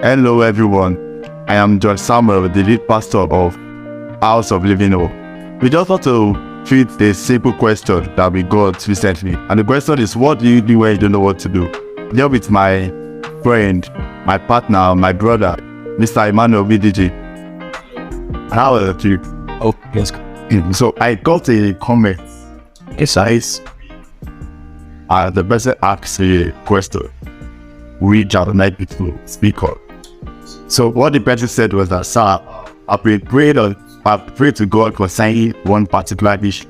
Hello everyone, I am John Samuel, the lead pastor of House of Living Hope. We just want to treat a simple question that we got recently. And the question is, what do you do when you don't know what to do? Here with my friend, my partner, my brother, Mr. Emmanuel Omidiji. How are you? Oh, yes. So I got a comment. Yes, guys. The person asked a question. Reach out and like to speak up. So what the person said was that, sir, I've prayed to God concerning one particular issue,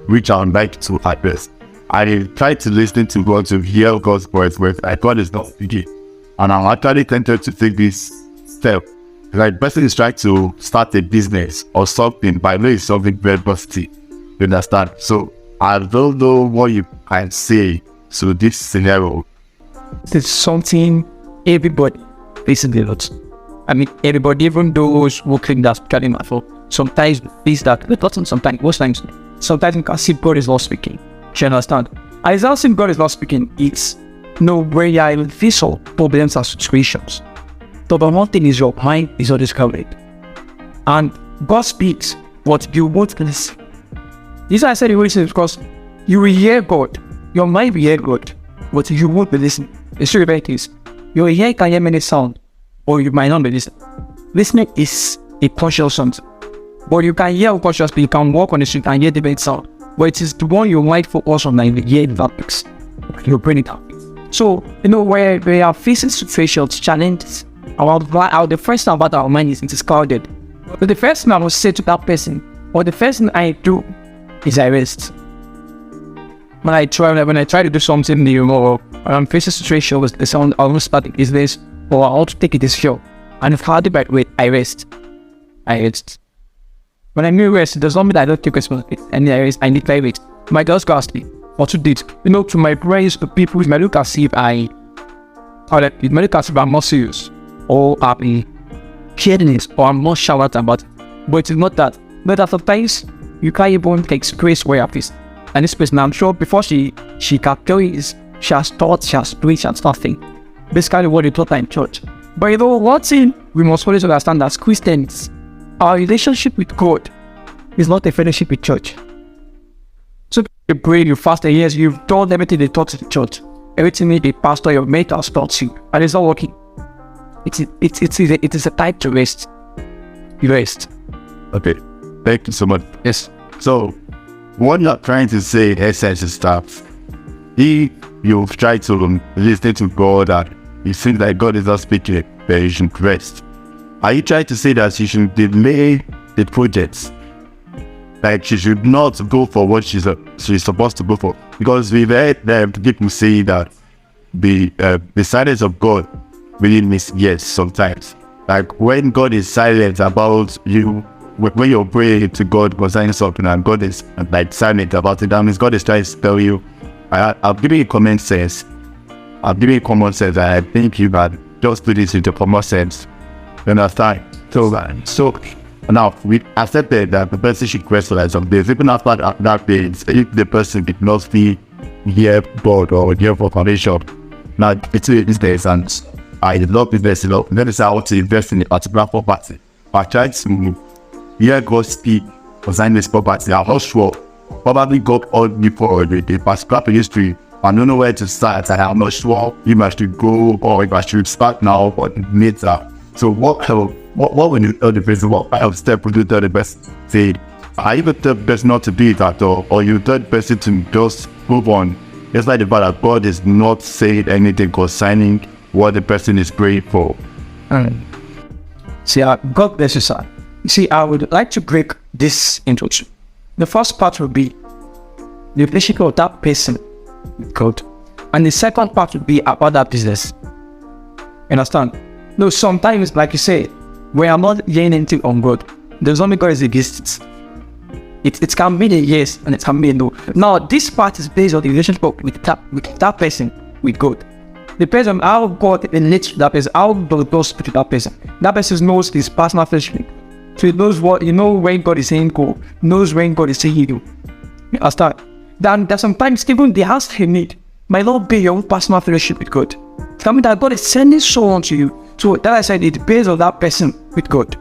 which I would like to address. I tried to listen to God to hear God's voice, but God is not speaking. And I'm actually tempted to take this step. Like, the person is trying to start a business or something, but I know it's something very positive. You understand? So I don't know what you can say to this scenario. It's something everybody faces a lot. I mean, everybody, even those who claim that spiritually mature, sometimes face that, but not sometimes, most times, sometimes you can see God is not speaking. Do you understand? And it's not saying God is not speaking, it's where you are in face of problems and situations. So the one thing is your mind is always covered. And God speaks what you won't listen. This is why I said you will listen, because you will hear God. Your mind will hear God, but you won't be listening. It's true about this. Your ear can hear many sounds, or you might not be listening. Listening is a conscious sound. But you can hear unconsciously, you can walk on the street and hear the bad sound. But it is the one you might focus on, like the hear that makes. You bring it up. So, where we are facing situations, challenges, the first thing about our mind is clouded. But the first thing I will say to that person, or the first thing I do, is I rest. When I try to do something new, or I'm facing a situation with the sound almost starting is this, or I want to take it this show, and if I do that way, I rest. When I mean rest, it does not mean that I don't take responsibility. I need my rest. My girls go asleep. Or to date, to my praise, to people, it might look as if I'm more serious, or I'm sharing this, or I'm more showered about it. But it's not that. But sometimes you can't even take grace where I face. And this person, I'm sure before she can tell you, she has taught, she has preached, and something. Basically what they taught her in church. But one thing we must always understand as Christians, our relationship with God is not a fellowship with church. So you pray, you fast, and yes, you've done everything they taught in the church. Everything the pastor, your mate has taught you, and it's not working. It is a time to rest. You rest. Okay, thank you so much. Yes. So, what you're trying to say, essence is that if you've tried to listen to God and it seems like God is not speaking, then you should rest. Are you trying to say that you should delay the project? Like, she should not go for what she's supposed to go for? Because we've heard people say that the silence of God really means yes sometimes. Like, when God is silent about you, when you're praying to God concerning something and God is like silent about it, that means God is trying to tell you, I'll give you common sense. I'll give you common sense, and I think you can just do this into common sense. You understand? So now we accepted that the person should question like some days. Even after that days, if the person did not hear God or hear for foundation, now it's these days, and I love invest a lot. Then I want to invest in a particular property. I tried to hear God speak concerning this property. I'm not sure. Probably God called me for a particular history. I don't know where to start, and I'm not sure if I should go or if I should start now or later. So what when you tell the person, what kind of step would you tell the person? Say, I even tell the person not to do it at all, or you tell the person to just move on. It's like the fact that God is not saying anything concerning what the person is praying for. See, God bless you, sir. See, I would like to break this into two. The first part will be the relationship of that person with God, and the second part will be about that business. You understand? No, sometimes, like you say, we are not hearing anything on God. There's only God is against it. It can mean a yes and it can mean no. Now, this part is based on the relationship with that person with God. Depends on how God relates to that person, how God speaks to that person. That person knows his personal relationship. So he knows when God is saying go, knows when God is saying you. You understand? Then there's sometimes even the answer you need might not be your own personal relationship with God. Tell me that God is sending someone to you So that I said, it depends on that person with God.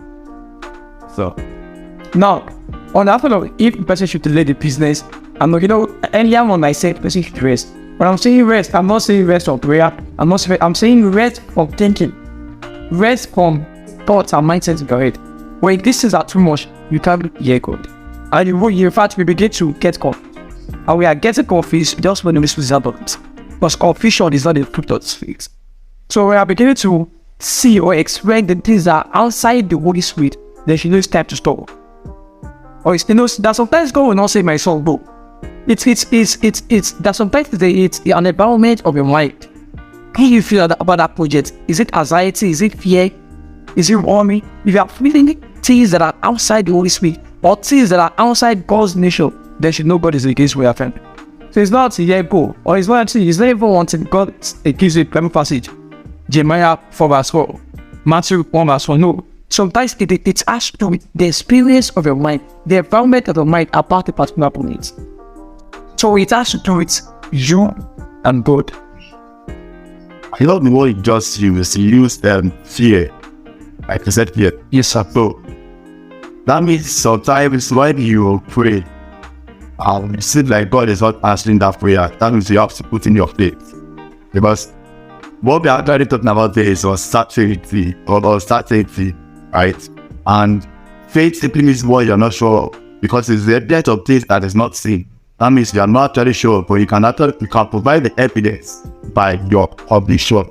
So now, on the other hand, if the person should delay the business, earlier on I said the person should rest. When I'm saying rest, I'm not saying rest from prayer. I'm saying rest from thinking. Rest from thoughts and mindsets in your head. When these things are too much, you can't hear God. And in fact, we begin to get confused. And we are getting confused just when the mysteries happen. Because confusion is not the fruit of the Spirit. So we are beginning to see or experience the things that are outside the Holy Spirit. Then she knows time to stop. Or that sometimes God will not say, my son, go. It's that sometimes it's an environment of your mind. How you feel about that project? Is it anxiety? Is it fear? Is it worry? If you are feeling things that are outside the Holy Spirit or things that are outside God's nature, then you know God is against where you're from. So it's not yeah go, or it's not even wanting God. It gives you a primary passage, Jeremiah 4 verse 4, Matthew 1 verse 4. No, sometimes it has to do with the experience of your mind, the environment of your mind about a particular point. So it has to do with you and God. I love the word you just used. You used fear. Like I said, fear. Yes, sir. So that means sometimes when you pray, it seems like God is not answering that prayer. That means you have to put in your faith. Because what we are actually talking about there is uncertainty or uncertainty, right? And faith simply means what you're not sure of, because it's the depth of things that is not seen. That means you are not actually sure, but you can provide the evidence by your conviction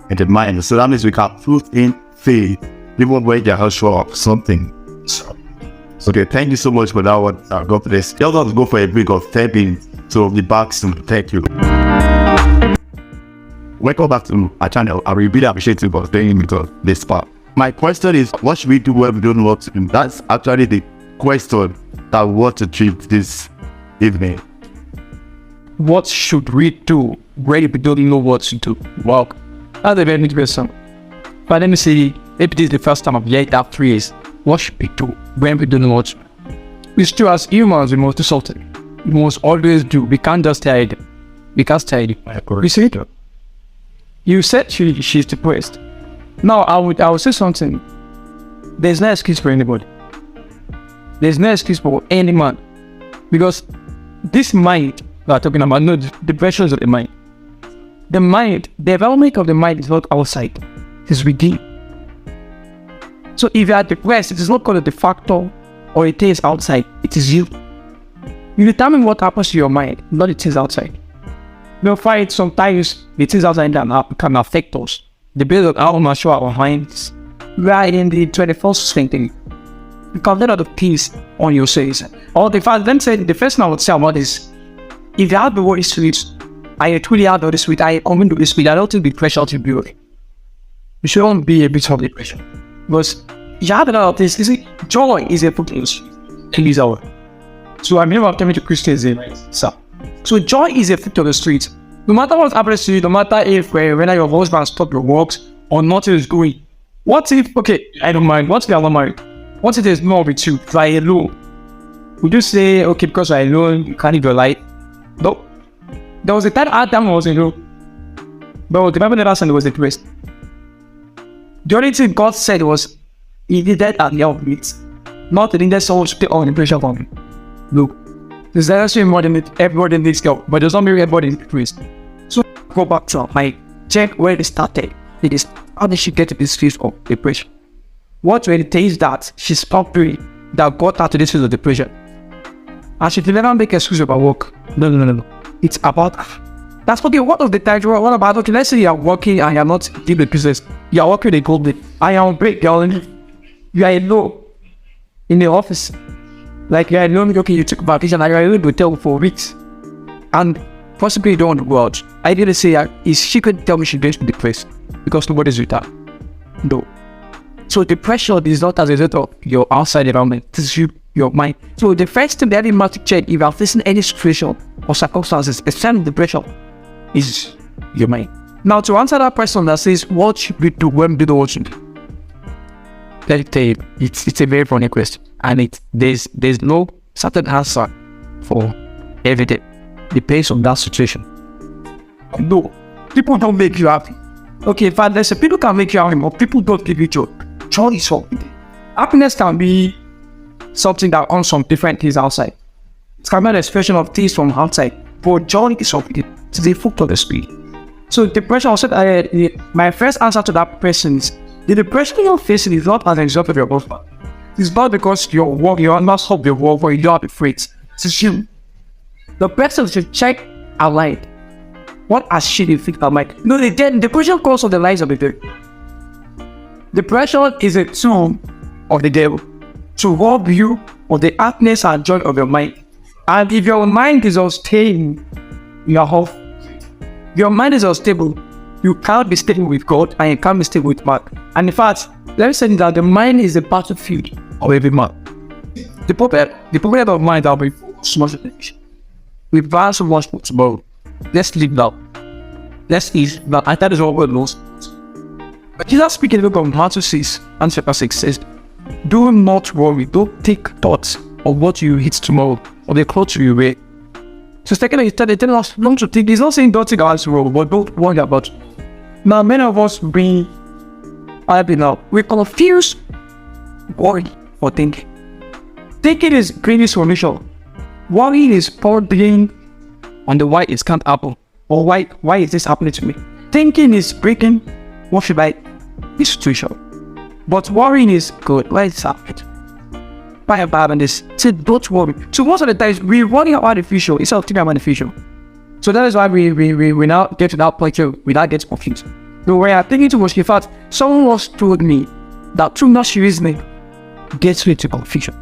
in the mind. So that means we can put in faith even when you're not sure of something. So, okay, thank you so much for that one. God bless. You're going to go for a break of 10 minutes. So we'll be back soon. Thank you. Welcome back to our channel. I really appreciate you for staying with us this part. My question is, what should we do when we don't know what to do? That's actually the question that we want to treat this evening. What should we do when we don't know what to do? Well, that's a very good question. But let me see, maybe this is the first time I've heard that phrase. What should we do when we don't know what to do? It's true, as humans, we must do something. We must always do. We can't just tell it. We can't tell it. You see it? You said she's depressed. Now, I would say something. There's no excuse for anybody. There's no excuse for any man. Because this mind we are talking about, no, the pressures of the mind. The mind, the development of the mind is not outside. It is within. So if you are depressed, it is not called the factor or it is outside. It is you. You determine what happens to your mind, not it is outside. You'll find sometimes the things outside that can affect us. The build of how mature our minds. We are in the 21st century. You can let out of peace on your face. Or the fact, then say the first thing I would say about this, if you have the Holy Spirit, I truly have the Holy Spirit, I come into the Spirit, I don't think the pressure to be okay. You shouldn't be a bit of the pressure. Because you have a lot of this, you see, joy is a fruit of the Spirit. In this hour. So I remember telling to Christians, sir. So joy is a fruit of the Spirit. No matter what happens to you, no matter if whether your husband stopped your works or nothing is going. What if, okay, I don't mind, what if you're not married? What if there's more with you, you are alone? Would you say, okay, because you're alone, you can't live your life? No. There was a time Adam was alone. But the Bible never said there was a twist. The only thing God said was, he needed an help meet. Not that he needed someone to take on the pressure from him. Look, there's actually more than everybody needs help, but there's not really everybody in the twist. So go back to my check where it started. It is, how did she get to this phase of depression? What were the things that she stopped doing that got her to this phase of depression? And she did never make excuse about work. No. It's about, that's okay, what of the time, what about, okay, let's say you're working and you're not dealing with business. You're working in a gold day. I am on break, you are alone in the office. Like you're alone, okay, you took vacation and you're alone in the hotel for weeks. And possibly you don't want to go out. I didn't say, she couldn't tell me she's going to be depressed because nobody's with her. No. So depression is not as a result of your outside environment, it is your mind. So the first thing that you must check if you are facing any situation or circumstances, except depression, is your mind. Now to answer that question that says, what should we do when we do what to do? Let me tell you, it's a very funny question. And there's no certain answer for everything. Depends on that situation. No, people don't make you happy. Okay, Father, there's people can make you happy, but people don't give you joy. Joy is something. Happiness can be something that owns some different things outside. It can be an expression of things from outside, but joy is something. It's the fruit of the spirit. So depression, I said, my first answer to that person is, the depression you're facing is not as a result of your husband. It's not because you're not hope your work or you don't have the fruits. It's you. The person should check our life. What has she inflicted our mind? No, the depression comes from the lies of the devil. Depression is a tool of the devil to rob you of the happiness and joy of your mind. And if your mind is unstable, you are off. Your mind is unstable. You can't be stable with God and you can't be stable with man. And in fact, let me say that the mind is the battlefield of every man. The problem of mind that will be so much attention. We plan so much for tomorrow. Let's live now. Let's eat now. And that is what God knows. But Jesus speaking in the book of Matthew 6 and chapter 6 says, do not worry, don't take thoughts of what you eat tomorrow or the clothes you wear. So second, he telling us not to think. He's not saying don't think about tomorrow, but don't worry about it. Now, many of us, we confuse worry for thinking. Thinking is creating solution. Worrying is pondering on the why it can't happen, or why is this happening to me. Thinking is breaking what should I this situation. But worrying is good. Why is this happening? Why am I having this? Say don't worry. So most of the times we worry about the future instead of thinking about the future. So that is why we now get to that point where we now get confused. The way I'm thinking too much, in fact, someone once told me that too much reasoning gets me to confusion.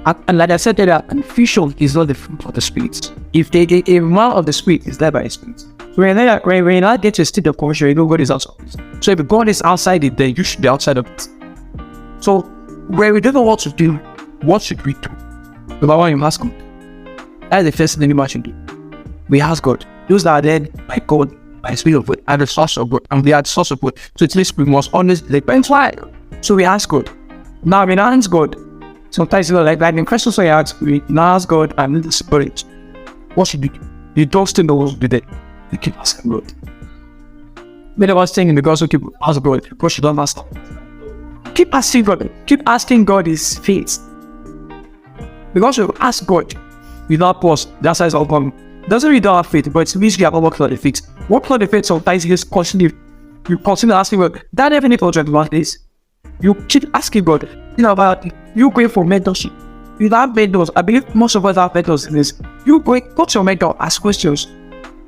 And like I said earlier, confusion is not the fruit of the spirit. If a man of the spirit is there by his spirit. So when I get to a state of confusion, you know God is outside. So if God is outside it, then you should be outside of it. So when we don't know what to do, what should we do? Number one, you ask God. That's the first thing we should do. We ask God. Those that are dead by God, by the Spirit of God, and the source of God, and we are the source of God. So it means we must always depend why. So we ask God. Now we ask God. Sometimes like in questions I ask, we ask God and the Spirit. What should we do? You don't still know what to do there. You keep asking God. Many of us saying in the gospel, keep asking God, because you don't ask. Keep asking God. Keep asking God His faith. Because you ask God, without pause, that's how it's all come. Doesn't really don't have faith, but it means you have overcome the faith. What kind of faith sometimes is constantly, you constantly asking God, that even if you want this, you keep asking God, about you going for mentorship. You have mentors. I believe most of us have mentors in this. You go to your mentor, ask questions.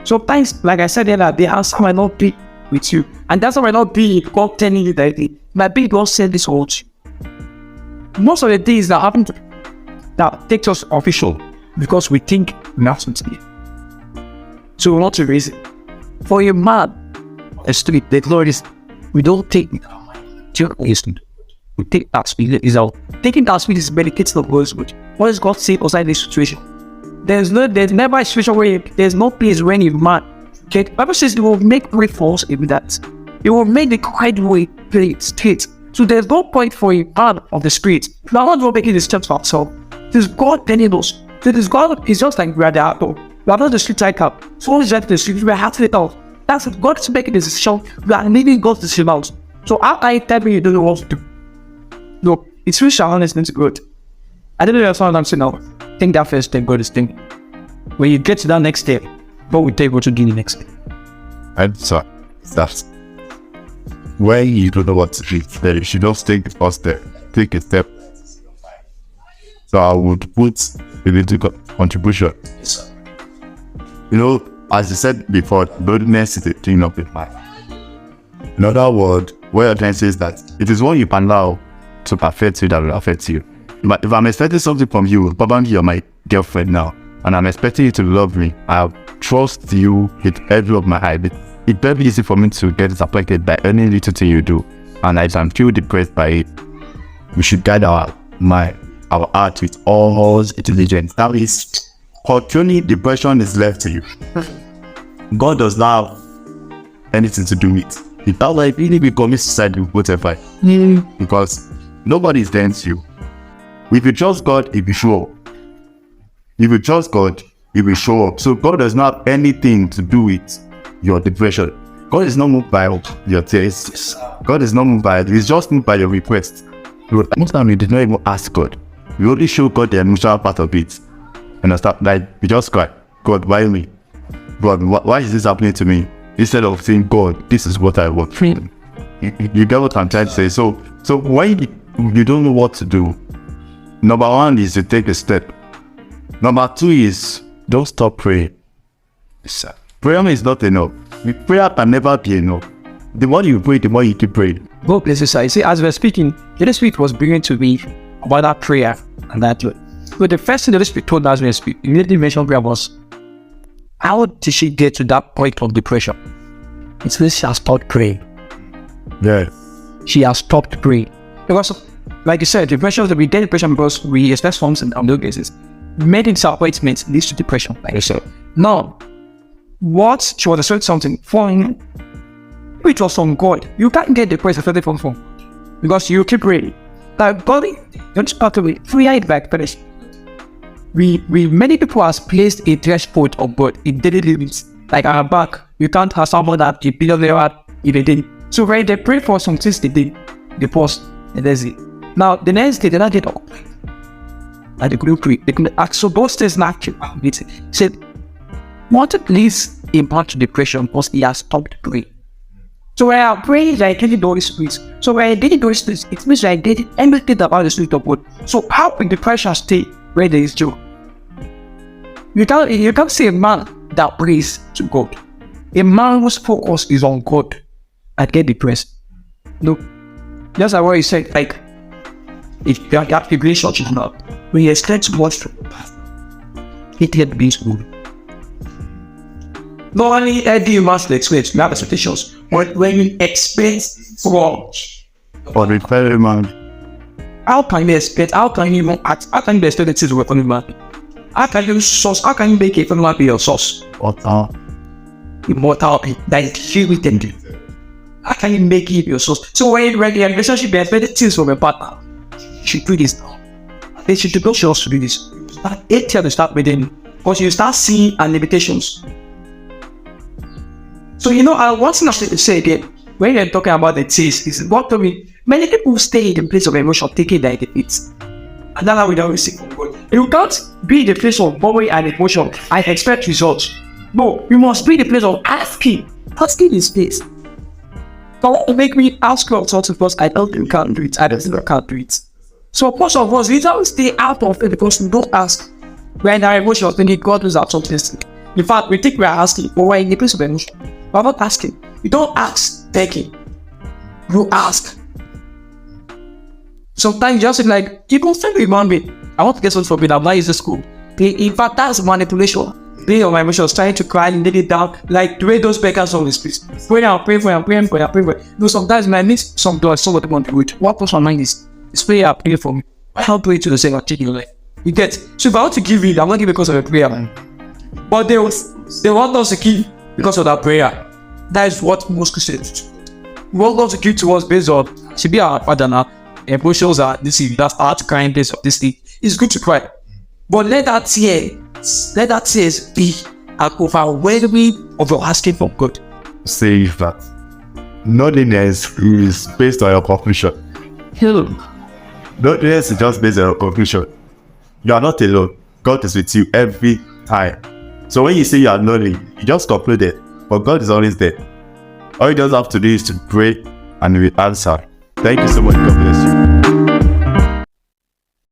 Sometimes, like I said earlier, the answer might not be with you. And that's might not be God telling you that it might be God said this all to you. Most of the things that happen that takes us official because we think we have something. So we want to raise it. For a man, a street, the Lord is, we don't take it. We take that speed is out. Taking that speed is medicated of God's good. What does God say outside this situation? There's never a situation where there's no place where you man. Okay, the Bible says it will make way for us in that. It will make the quiet way straight. So there's no point for a man of the spirit. We are not making the steps for ourselves. It is God telling us. So this God is just like we are the apple. We are not the street like up. So what is that the street? We are having it out. That's what God is making the decision. We are leaving God's decision out. So how can you tell me you don't know what to do? No, it's really honestly to God. I don't know if what I'm saying now. Think that first step God is thinking. When you get to that next step, God will tell you what to do the next step. And so that's when you don't know what to do, then you should just take the first step. Take a step. So I would put a little contribution. As I said before, boldness is a thing of the mind. In other words, what you're trying to say is that it is what you can allow to perfect you that will affect you. But if I'm expecting something from you, probably you're my girlfriend now, and I'm expecting you to love me, I trust you with every of my heart. It's very easy for me to get disappointed by any little thing you do, and I can feel depressed by it. We should guide our mind, our heart with all intelligence. That is, controlling depression is left to you. God does not have anything to do with it. Without like really we commit suicide, whatever. Because nobody is there to you. If you trust God, He will show up. If you trust God, He will show up. So God does not have anything to do with your depression. God is not moved by your tears. God is not moved by it. He's just moved by your request. Most time we did not even ask God. We only show God the emotional part of it. And I start like we just cry. God, why me? God, why is this happening to me? Instead of saying, God, this is what I want. You get what I'm trying to say. So when you don't know what to do, number one is to take a step. Number two is don't stop praying. Prayer is not enough. Prayer can never be enough. The more you pray, the more you keep praying. God bless you, sir. You see, as we're speaking, the Holy Spirit was bringing to me about that prayer and that. But the first thing the Holy Spirit told us when we speak, immediately mentioned prayer was, how did she get to that point of depression? It's when she has stopped praying. Yeah. She has stopped praying. Because, like you said, depression, we get depression because we expect forms on those cases. Many disappointments leads to depression, like you said. Now, what she was expecting something from, which was from God. You can't get depressed from God because you keep praying. Like God, don't start to free it back, finish. We many people has placed a threshold of God in daily limits. Like our back, you can't have someone that a billionaire if they did. So when they pray for some things they pause and that's it. Now the next day they not get up. Like they couldn't pray. They couldn't ask. So those things not it said what leads him to depression because he has stopped praying. So when I pray, like getting the Holy Spirit. So when I did the Holy Spirit, it means I did everything about the Spirit of God. So how can depression stay where there is joy? You can't say a man that prays to God. A man whose focus is on God and get depressed. No. That's like what he said, like if you have relationship now, when you expect much from the pastor, it can be good. Not only do you must expect, you have expectations, but when you expect from the very man, how can you expect? How can you act? How can you expect the things to work on the man? How can you source? How can you make a family be your source? Immortal, that is filled. How can you make it your source? So when you're in a relationship, you expect things from your partner. You should do this now. They should do yours to do this. Start 8 years to start within, because you start seeing our limitations. So I want to say again, when you're talking about the taste, is what to me. Many people stay in the place of emotion, taking their defeats, and that's how we don't receive from God. You can't be in the place of worry and emotion and expect results. No, you must be in the place of asking His face. Don't make me ask God something because I don't think I can't do it. I don't think I can't do it. So most of us, we don't stay out of it because we don't ask. When our emotions thinking God is out something. In fact, we think we are asking, but we're in the place of emotion. We're not asking. You don't ask, taking. You ask. Sometimes you just like, you can send me one way. I want to get something from it. I'm not using school. In fact, that's manipulation. Playing on my emotions, trying to cry and let it down. Like the way those beggars always please. When I'm praying for you, No, sometimes when I miss some doors, somebody want to do it. What comes to my mind is prayer, pray for me. I help pray to the same change your life. You get. So if I want to give it, I'm not giving because of a prayer, man. But they want us to give because of that prayer. That is what most Christians do. We want us to give to us based on should be our father now. Emotions are this is that's art crying place of this thing. It's good to cry. But let that tears be an overwhelming of your asking for God. Say that nothingness is based on your conclusion. Nothingness is just based on your conclusion. You are not alone. God is with you every time. So when you say you are lonely, you just conclude it. But God is always there. All you just have to do is to pray and He will answer. Thank you so much. God bless you.